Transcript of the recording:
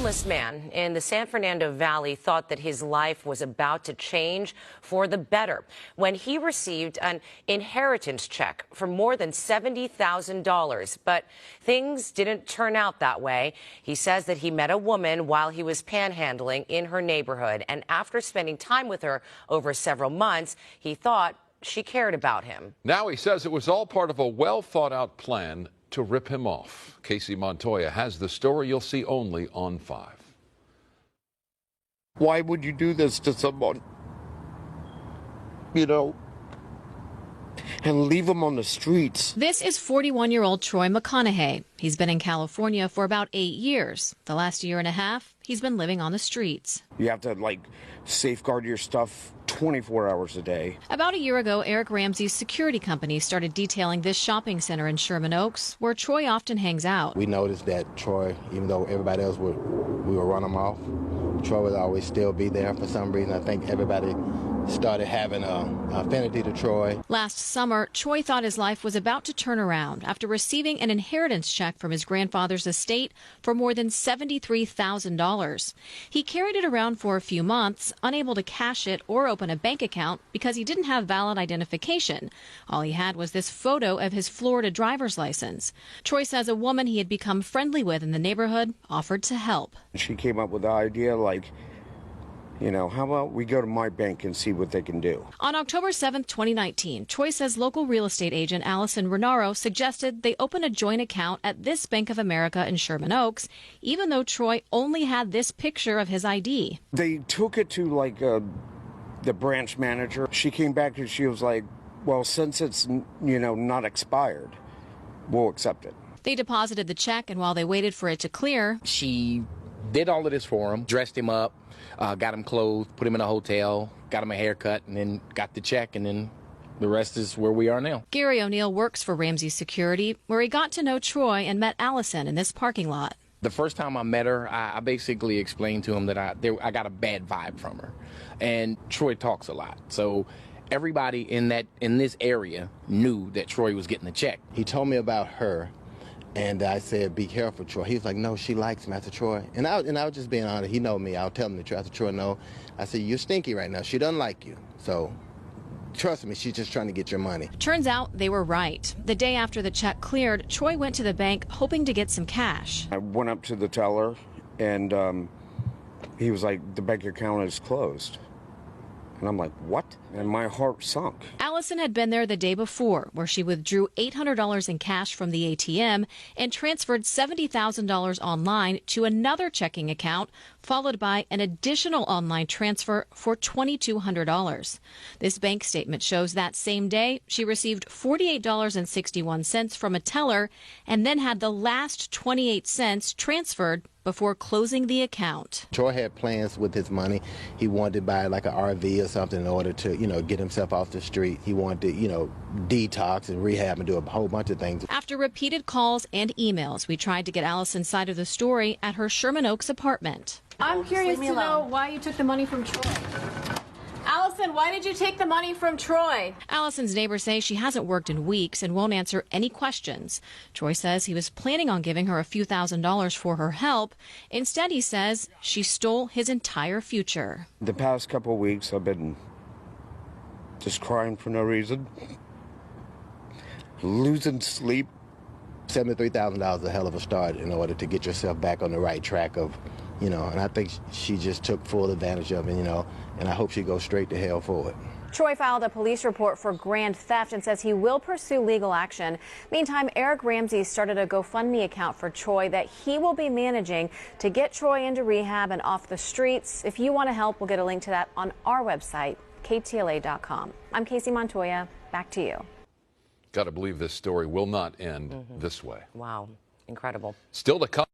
homeless man in the San Fernando Valley thought that his life was about to change for the better when he received an inheritance check for more than $70,000. But things didn't turn out that way. He says that he met a woman while he was panhandling in her neighborhood, and after spending time with her over several months, he thought she cared about him. Now he says it was all part of a well-thought-out plan to rip him off. Casey Montoya has the story you'll see only on 5. Why would you do this to someone? You know, and leave them on the streets. This is 41-year-old Troy McConaughey. He's been in California for about 8 years. The last year and a half, he's been living on the streets. You have to, safeguard your stuff 24 hours a day. About a year ago, Eric Ramsey's security company started detailing this shopping center in Sherman Oaks, where Troy often hangs out. We noticed that Troy, even though everybody else we would run him off, Troy would always still be there for some reason. I think everybody started having an affinity to Troy. Last summer, Troy thought his life was about to turn around after receiving an inheritance check from his grandfather's estate for more than $73,000. He carried it around for a few months, unable to cash it or open a bank account because he didn't have valid identification. All he had was this photo of his Florida driver's license. Troy says a woman he had become friendly with in the neighborhood offered to help. She came up with the idea how about we go to my bank and see what they can do? On October 7th, 2019, Troy says local real estate agent Allison Renaro suggested they open a joint account at this Bank of America in Sherman Oaks, even though Troy only had this picture of his ID. They took it to the branch manager. She came back and she was like, well, since it's, not expired, we'll accept it. They deposited the check, and while they waited for it to clear, she did all of this for him, dressed him up, got him clothes, put him in a hotel, got him a haircut, and then got the check, and then the rest is where we are now. Gary O'Neill works for Ramsey's Security, where he got to know Troy and met Allison in this parking lot. The first time I met her, I basically explained to him that I got a bad vibe from her. And Troy talks a lot. So everybody in this area knew that Troy was getting the check. He told me about her. And I said, be careful, Troy. He was like, no, she likes me. I said, Troy. And I was just being honest. He know me. I'll tell him the truth. I said, Troy, no. I said, you're stinky right now. She doesn't like you. So trust me, she's just trying to get your money. Turns out they were right. The day after the check cleared, Troy went to the bank hoping to get some cash. I went up to the teller, and he was like, the bank account is closed. And I'm like, what? And my heart sunk. Allison had been there the day before, where she withdrew $800 in cash from the ATM and transferred $70,000 online to another checking account, followed by an additional online transfer for $2,200. This bank statement shows that same day she received $48.61 from a teller and then had the last 28 cents transferred before closing the account. Troy had plans with his money. He wanted to buy like an RV or something in order to, get himself off the street. He wanted to, detox and rehab and do a whole bunch of things. After repeated calls and emails, we tried to get Allison's side of the story at her Sherman Oaks apartment. I'm curious to know why you took the money from Troy. Allison, why did you take the money from Troy? Allison's neighbors say she hasn't worked in weeks and won't answer any questions. Troy says he was planning on giving her a few $1,000s for her help. Instead, he says she stole his entire future. The past couple of weeks, I've been just crying for no reason, losing sleep. $73,000 is a hell of a start in order to get yourself back on the right track of, and I think she just took full advantage of it, and I hope she goes straight to hell for it. Troy filed a police report for grand theft and says he will pursue legal action. Meantime, Eric Ramsey started a GoFundMe account for Troy that he will be managing to get Troy into rehab and off the streets. If you want to help, we'll get a link to that on our website, ktla.com. I'm Casey Montoya. Back to you. Got to believe this story will not end this way. Wow. Incredible. Still to come.